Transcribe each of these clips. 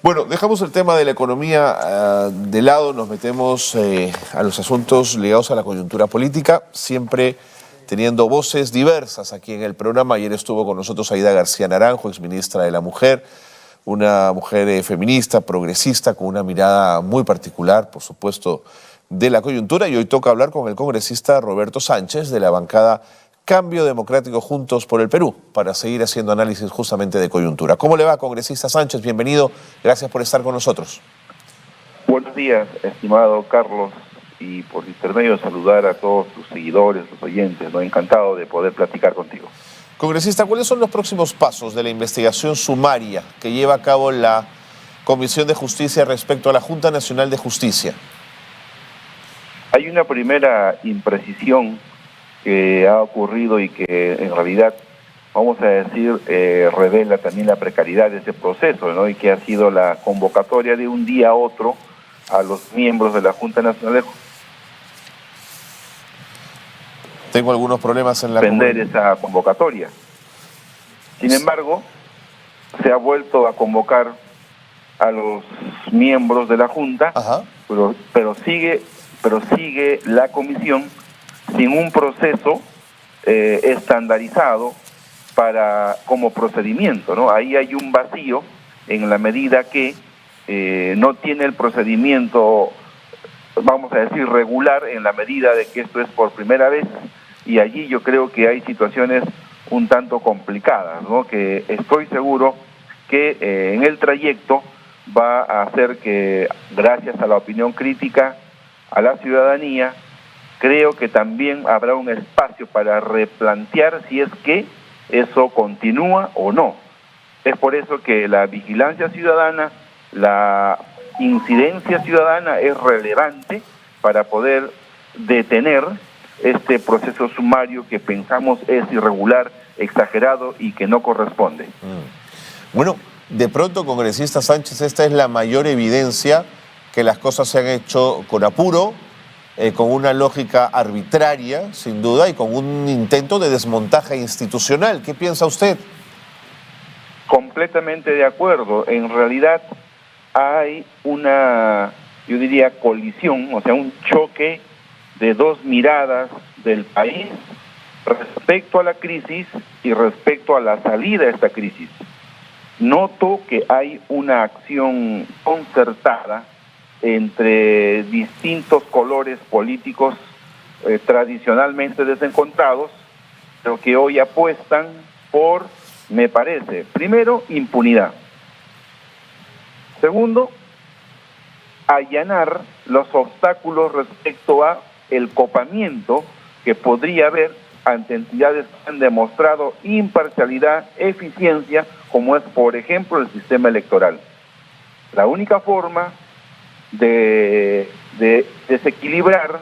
Bueno, dejamos el tema de la economía de lado, nos metemos a los asuntos ligados a la coyuntura política, siempre teniendo voces diversas aquí en el programa. Ayer estuvo con nosotros Aída García Naranjo, exministra de la Mujer, una mujer feminista, progresista, con una mirada muy particular, por supuesto, de la coyuntura. Y hoy toca hablar con el congresista Roberto Sánchez, de la bancada Cambio Democrático Juntos por el Perú, para seguir haciendo análisis justamente de coyuntura. ¿Cómo le va, congresista Sánchez? Bienvenido, gracias por estar con nosotros. Buenos días, estimado Carlos, y por intermedio saludar a todos tus seguidores, los oyentes, ¿no? Encantado de poder platicar contigo. Congresista, ¿cuáles son los próximos pasos de la investigación sumaria que lleva a cabo la Comisión de Justicia respecto a la Junta Nacional de Justicia? Hay una primera imprecisión que ha ocurrido y que en realidad, vamos a decir, revela también la precariedad de este proceso, ¿no? Y que ha sido la convocatoria de un día a otro a los miembros de la Junta Nacional de Justicia. Tengo algunos problemas en la suspender esa convocatoria. Sin embargo, se ha vuelto a convocar a los miembros de la Junta, pero sigue la comisión sin un proceso estandarizado como procedimiento, ¿no? Ahí hay un vacío en la medida que no tiene el procedimiento, vamos a decir, regular, en la medida de que esto es por primera vez, y allí yo creo que hay situaciones un tanto complicadas, ¿no? Que estoy seguro que en el trayecto va a hacer que, gracias a la opinión crítica, a la ciudadanía, creo que también habrá un espacio para replantear si es que eso continúa o no. Es por eso que la vigilancia ciudadana, la incidencia ciudadana es relevante para poder detener este proceso sumario que pensamos es irregular, exagerado y que no corresponde. Bueno, de pronto, congresista Sánchez, esta es la mayor evidencia que las cosas se han hecho con apuro, con una lógica arbitraria, sin duda, y con un intento de desmontaje institucional. ¿Qué piensa usted? Completamente de acuerdo. En realidad hay una, yo diría, colisión, o sea, un choque de dos miradas del país respecto a la crisis y respecto a la salida de esta crisis. Noto que hay una acción concertada entre distintos colores políticos tradicionalmente desencontrados, pero que hoy apuestan por, me parece, primero, impunidad. Segundo, allanar los obstáculos respecto a el copamiento que podría haber ante entidades que han demostrado imparcialidad, eficiencia, como es, por ejemplo, el sistema electoral. La única forma de desequilibrar,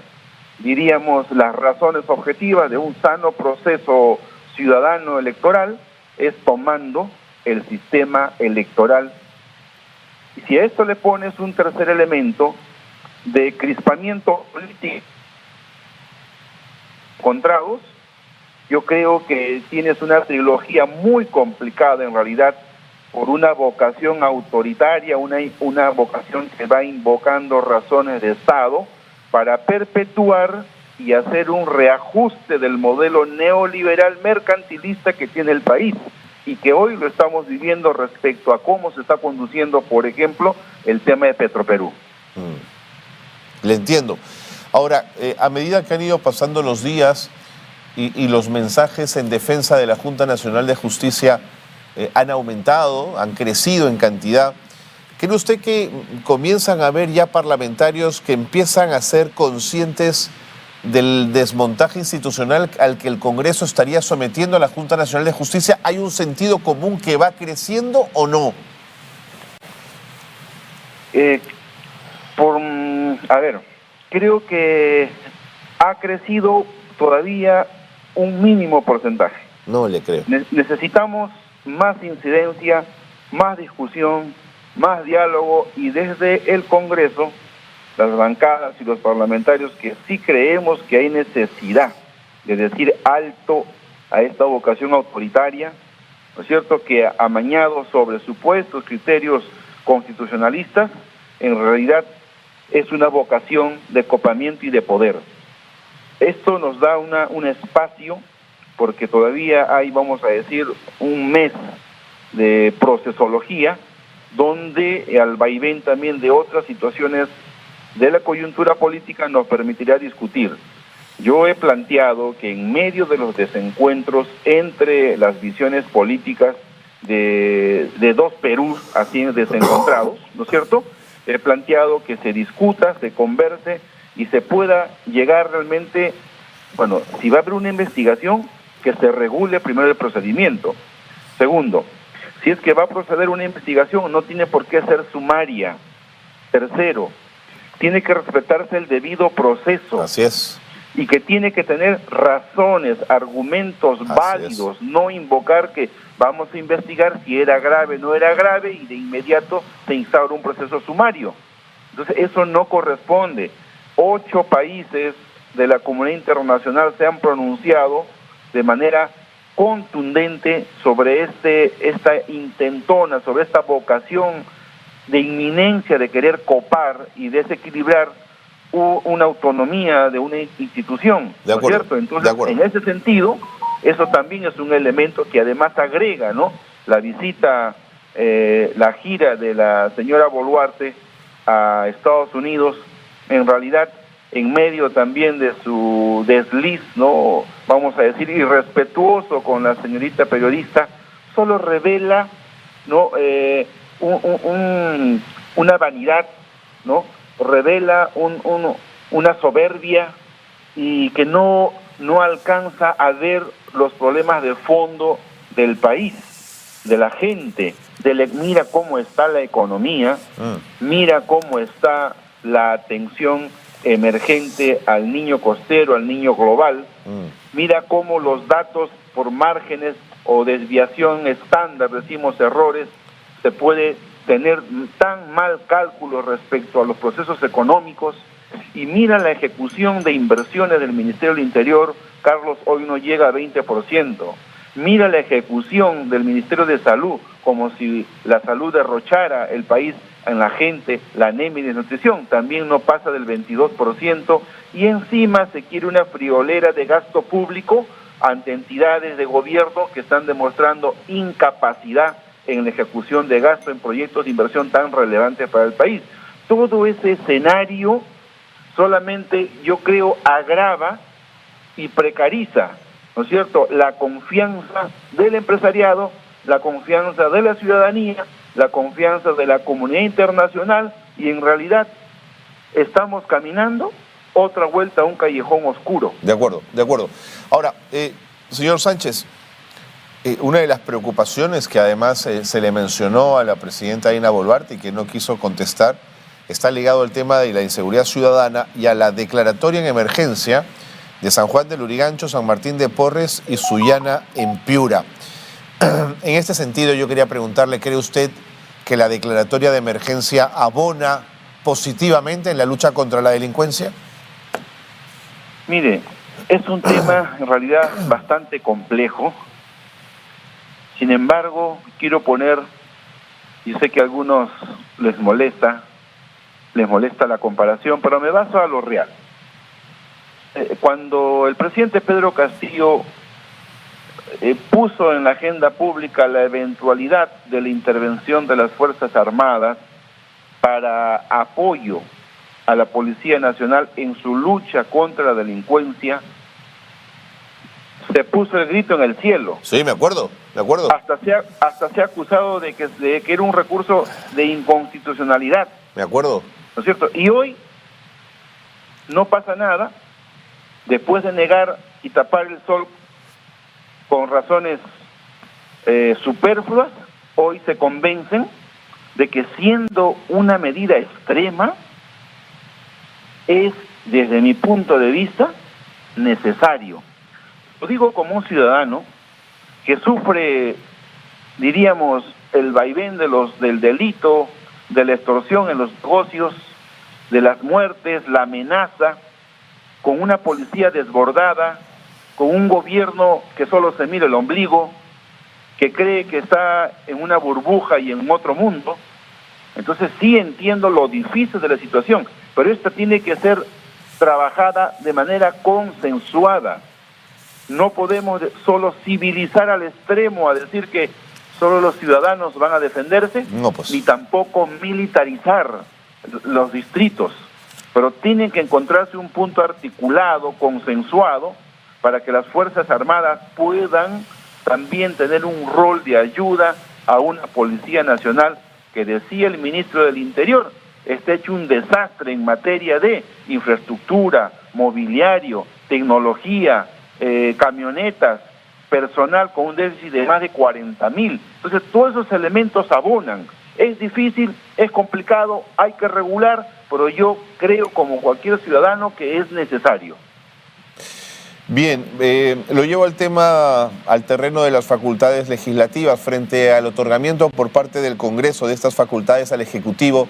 diríamos, las razones objetivas de un sano proceso ciudadano electoral es tomando el sistema electoral. Y si a esto le pones un tercer elemento de crispamiento político encontrados, yo creo que tienes una trilogía muy complicada en realidad, por una vocación autoritaria, una vocación que va invocando razones de Estado para perpetuar y hacer un reajuste del modelo neoliberal mercantilista que tiene el país y que hoy lo estamos viviendo respecto a cómo se está conduciendo, por ejemplo, el tema de Petroperú. Le entiendo. Ahora, a medida que han ido pasando los días y los mensajes en defensa de la Junta Nacional de Justicia han aumentado, han crecido en cantidad, ¿cree usted que comienzan a haber ya parlamentarios que empiezan a ser conscientes del desmontaje institucional al que el Congreso estaría sometiendo a la Junta Nacional de Justicia? ¿Hay un sentido común que va creciendo o no? Creo que ha crecido todavía un mínimo porcentaje. No le creo. Necesitamos más incidencia, más discusión, más diálogo, y desde el Congreso, las bancadas y los parlamentarios que sí creemos que hay necesidad de decir alto a esta vocación autoritaria, ¿no es cierto?, que amañado sobre supuestos criterios constitucionalistas, en realidad es una vocación de copamiento y de poder. Esto nos da un espacio, porque todavía hay, vamos a decir, un mes de procesología, donde al vaivén también de otras situaciones de la coyuntura política nos permitirá discutir. Yo he planteado que en medio de los desencuentros entre las visiones políticas de dos Perús así desencontrados, ¿no es cierto?, he planteado que se discuta, se converse y se pueda llegar realmente, bueno, si va a haber una investigación, que se regule primero el procedimiento. Segundo, si es que va a proceder una investigación, no tiene por qué ser sumaria. Tercero, tiene que respetarse el debido proceso. Así es. Y que tiene que tener razones, argumentos válidos, no invocar que vamos a investigar si era grave o no era grave y de inmediato se instaura un proceso sumario. Entonces eso no corresponde. 8 países de la comunidad internacional se han pronunciado de manera contundente sobre esta intentona, sobre esta vocación de inminencia de querer copar y desequilibrar una autonomía de una institución, ¿no es cierto? Entonces, en ese sentido, eso también es un elemento que además agrega, ¿no?, la visita, la gira de la señora Boluarte a Estados Unidos, en realidad, en medio también de su desliz, ¿no?, vamos a decir, irrespetuoso con la señorita periodista, solo revela, ¿no?, una vanidad, ¿no?, revela una soberbia y que no alcanza a ver los problemas de fondo del país, de la gente, mira cómo está la economía, mira cómo está la atención emergente al niño costero, al niño global, mira cómo los datos por márgenes o desviación estándar, decimos errores, se puede tener tan mal cálculo respecto a los procesos económicos, y mira la ejecución de inversiones del Ministerio del Interior, Carlos, hoy no llega a 20%. Mira la ejecución del Ministerio de Salud, como si la salud derrochara el país en la gente, la anemia y desnutrición, también no pasa del 22%, y encima se quiere una friolera de gasto público ante entidades de gobierno que están demostrando incapacidad en la ejecución de gasto en proyectos de inversión tan relevantes para el país. Todo ese escenario solamente, yo creo, agrava y precariza, ¿no es cierto?, la confianza del empresariado, la confianza de la ciudadanía, la confianza de la comunidad internacional, y en realidad estamos caminando otra vuelta a un callejón oscuro. De acuerdo, de acuerdo. Ahora, señor Sánchez, una de las preocupaciones que además se le mencionó a la presidenta Dina Boluarte y que no quiso contestar está ligado al tema de la inseguridad ciudadana y a la declaratoria en emergencia de San Juan del Lurigancho, San Martín de Porres y Sullana en Piura. En este sentido, yo quería preguntarle, ¿cree usted que la declaratoria de emergencia abona positivamente en la lucha contra la delincuencia? Mire, es un tema en realidad bastante complejo. Sin embargo, quiero poner, y sé que a algunos les molesta la comparación, pero me baso a lo real. Cuando el presidente Pedro Castillo puso en la agenda pública la eventualidad de la intervención de las Fuerzas Armadas para apoyo a la Policía Nacional en su lucha contra la delincuencia, se puso el grito en el cielo. Sí, me acuerdo. Hasta se ha acusado de que era un recurso de inconstitucionalidad. Me acuerdo. ¿No es cierto? Y hoy no pasa nada, después de negar y tapar el sol con razones superfluas, hoy se convencen de que siendo una medida extrema, es, desde mi punto de vista, necesario. Lo digo como un ciudadano que sufre, diríamos, el vaivén del delito, de la extorsión en los negocios, de las muertes, la amenaza, con una policía desbordada, con un gobierno que solo se mira el ombligo, que cree que está en una burbuja y en otro mundo, Entonces sí entiendo lo difícil de la situación, pero esta tiene que ser trabajada de manera consensuada. No podemos solo civilizar al extremo a decir que solo los ciudadanos van a defenderse, No, pues. ni tampoco militarizar los distritos, pero tienen que encontrarse un punto articulado, consensuado, para que las Fuerzas Armadas puedan también tener un rol de ayuda a una Policía Nacional que, decía el ministro del Interior, está hecho un desastre en materia de infraestructura, mobiliario, tecnología, camionetas, personal con un déficit de más de 40.000. Entonces todos esos elementos abonan. Es difícil, es complicado, hay que regular, pero yo creo como cualquier ciudadano que es necesario. Bien, lo llevo al tema, al terreno de las facultades legislativas frente al otorgamiento por parte del Congreso de estas facultades al Ejecutivo.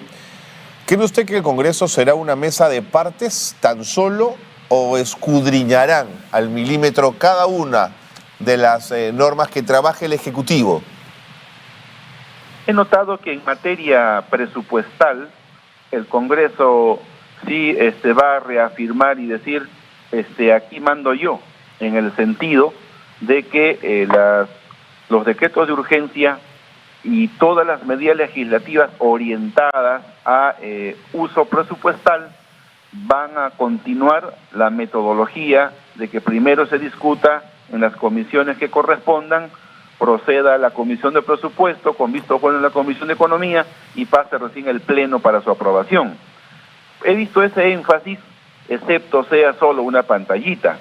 ¿Cree usted que el Congreso será una mesa de partes tan solo o escudriñarán al milímetro cada una de las normas que trabaje el Ejecutivo? He notado que en materia presupuestal el Congreso sí va a reafirmar y decir aquí mando yo, en el sentido de que los decretos de urgencia y todas las medidas legislativas orientadas a uso presupuestal van a continuar la metodología de que primero se discuta en las comisiones que correspondan, proceda a la Comisión de Presupuesto, con visto bueno en la Comisión de Economía y pase recién el Pleno para su aprobación. He visto ese énfasis, excepto sea solo una pantallita.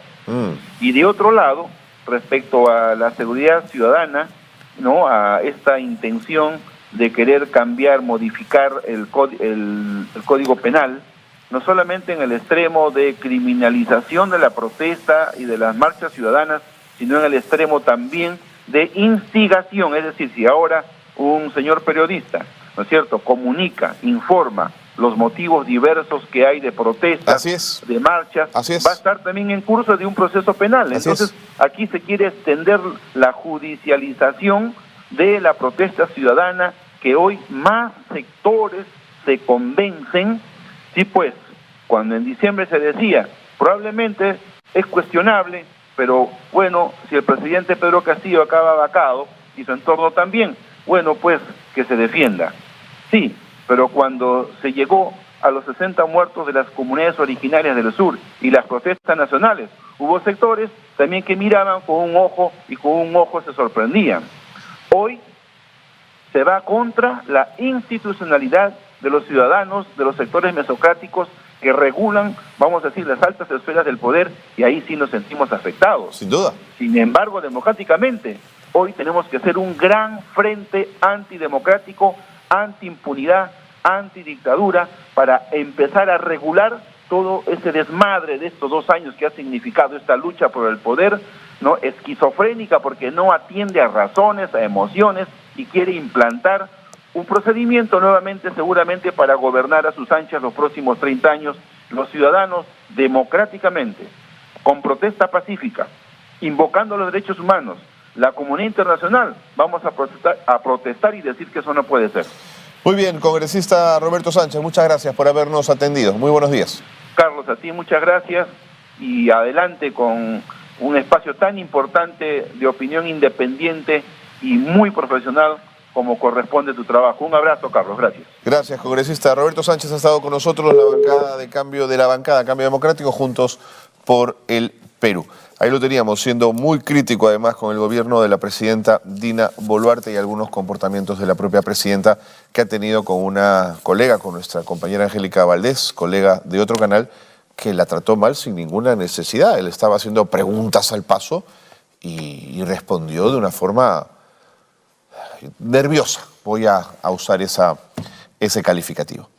Y de otro lado, respecto a la seguridad ciudadana, ¿no?, a esta intención de querer cambiar, modificar el Código Penal, no solamente en el extremo de criminalización de la protesta y de las marchas ciudadanas, sino en el extremo también de instigación, es decir, si ahora un señor periodista, ¿no es cierto?, comunica, informa los motivos diversos que hay de protestas, de marchas, va a estar también en curso de un proceso penal. Entonces, aquí se quiere extender la judicialización de la protesta ciudadana, que hoy más sectores se convencen. Sí, pues, cuando en diciembre se decía, probablemente es cuestionable, pero bueno, si el presidente Pedro Castillo acaba vacado y su entorno también, bueno, pues que se defienda. Sí, pero cuando se llegó a los 60 muertos de las comunidades originarias del sur y las protestas nacionales, hubo sectores también que miraban con un ojo y con un ojo se sorprendían. Hoy se va contra la institucionalidad de los ciudadanos, de los sectores mesocráticos que regulan, vamos a decir, las altas esferas del poder, y ahí sí nos sentimos afectados. Sin duda. Sin embargo, democráticamente, hoy tenemos que ser un gran frente antidemocrático, antiimpunidad, antidictadura, para empezar a regular todo ese desmadre de estos 2 años que ha significado esta lucha por el poder, ¿no?, esquizofrénica, porque no atiende a razones, a emociones, y quiere implantar un procedimiento nuevamente seguramente para gobernar a sus anchas los próximos 30 años. Los ciudadanos democráticamente, con protesta pacífica, invocando los derechos humanos, la comunidad internacional, vamos a protestar y decir que eso no puede ser. Muy bien, congresista Roberto Sánchez, muchas gracias por habernos atendido. Muy buenos días. Carlos, a ti muchas gracias y adelante con un espacio tan importante de opinión independiente y muy profesional como corresponde tu trabajo. Un abrazo, Carlos, gracias. Gracias, congresista. Roberto Sánchez ha estado con nosotros, la bancada de Cambio Cambio Democrático, Juntos por el Perú. Ahí lo teníamos, siendo muy crítico además con el gobierno de la presidenta Dina Boluarte y algunos comportamientos de la propia presidenta que ha tenido con una colega, con nuestra compañera Angélica Valdés, colega de otro canal, que la trató mal sin ninguna necesidad. Él estaba haciendo preguntas al paso y respondió de una forma nerviosa. Voy a usar ese calificativo.